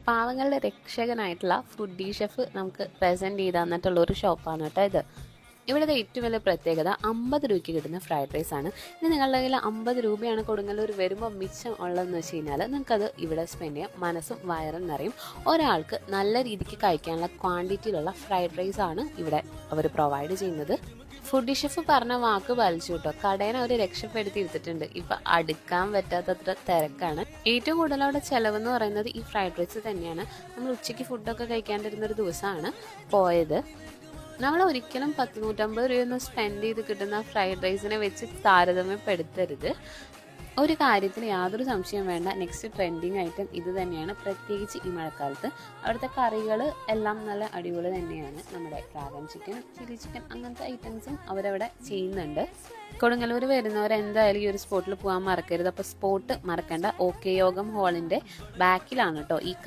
പാവങ്ങളുടെ രക്ഷകനായിട്ടുള്ള foodie chef നമുക്ക് present ചെയ്ത് തന്നിട്ടുള്ള ഒരു ഷോപ്പാണ് കേട്ടോ ഇത്. ഇവിടുത്തെ ഏറ്റവും വലിയ പ്രത്യേകത 50 രൂപയ്ക്ക് കിട്ടുന്ന ഫ്രൈഡ് റൈസ് ആണ്. ഇനി നിങ്ങളുടെ കയ്യിൽ 50 രൂപയാണ് കൊടുങ്ങല്ലൂർ വരുമ്പോൾ മിച്ചം ഉള്ളതെന്ന് വെച്ച് കഴിഞ്ഞാൽ നിങ്ങൾക്കത് ഇവിടെ സ്പെൻഡ് ചെയ്യാം. മനസ്സും വയറും നിറയും. ഒരാൾക്ക് നല്ല രീതിക്ക് കഴിക്കാനുള്ള ക്വാണ്ടിറ്റിയിലുള്ള ഫ്രൈഡ് റൈസ് ആണ് ഇവിടെ അവർ പ്രൊവൈഡ് ചെയ്യുന്നത്. ഫുഡി ഷെഫ് പറഞ്ഞ വാക്ക് പാലിച്ചു കേട്ടോ. കടേനെ അവർ രക്ഷപ്പെടുത്തി എടുത്തിട്ടുണ്ട്. ഇപ്പൊ അടുക്കാൻ പറ്റാത്തത്ര തിരക്കാണ്. ഏറ്റവും കൂടുതൽ അവിടെ ചെലവെന്ന് പറയുന്നത് ഈ ഫ്രൈഡ് റൈസ് തന്നെയാണ്. നമ്മൾ ഉച്ചയ്ക്ക് ഫുഡൊക്കെ കഴിക്കാണ്ടിരുന്ന ഒരു ദിവസമാണ് പോയത്. നമ്മൾ ഒരിക്കലും 100-150 രൂപയൊന്നും സ്പെൻഡ് ചെയ്ത് കിട്ടുന്ന ഫ്രൈഡ് റൈസിനെ വെച്ച് താരതമ്യപ്പെടുത്തരുത്. ഒരു കാര്യത്തിൽ യാതൊരു സംശയം വേണ്ട, നെക്സ്റ്റ് ട്രെൻഡിങ് ഐറ്റം ഇത് തന്നെയാണ്. പ്രത്യേകിച്ച് ഈ മഴക്കാലത്ത് അവിടുത്തെ കറികൾ എല്ലാം നല്ല അടിപൊളി തന്നെയാണ്. നമ്മുടെ ഡ്രാഗൺ ചിക്കൻ, ചില്ലി ചിക്കൻ അങ്ങനത്തെ ഐറ്റംസും അവരവിടെ ചെയ്യുന്നുണ്ട്. കൊടുങ്ങല്ലൂർ വരുന്നവർ എന്തായാലും ഈ ഒരു സ്പോട്ടിൽ പോകാൻ മറക്കരുത്. അപ്പോൾ സ്പോട്ട് മറക്കണ്ട, OK യോഗം ഹാളിൻ്റെ ബാക്കിലാണ് കേട്ടോ ഈ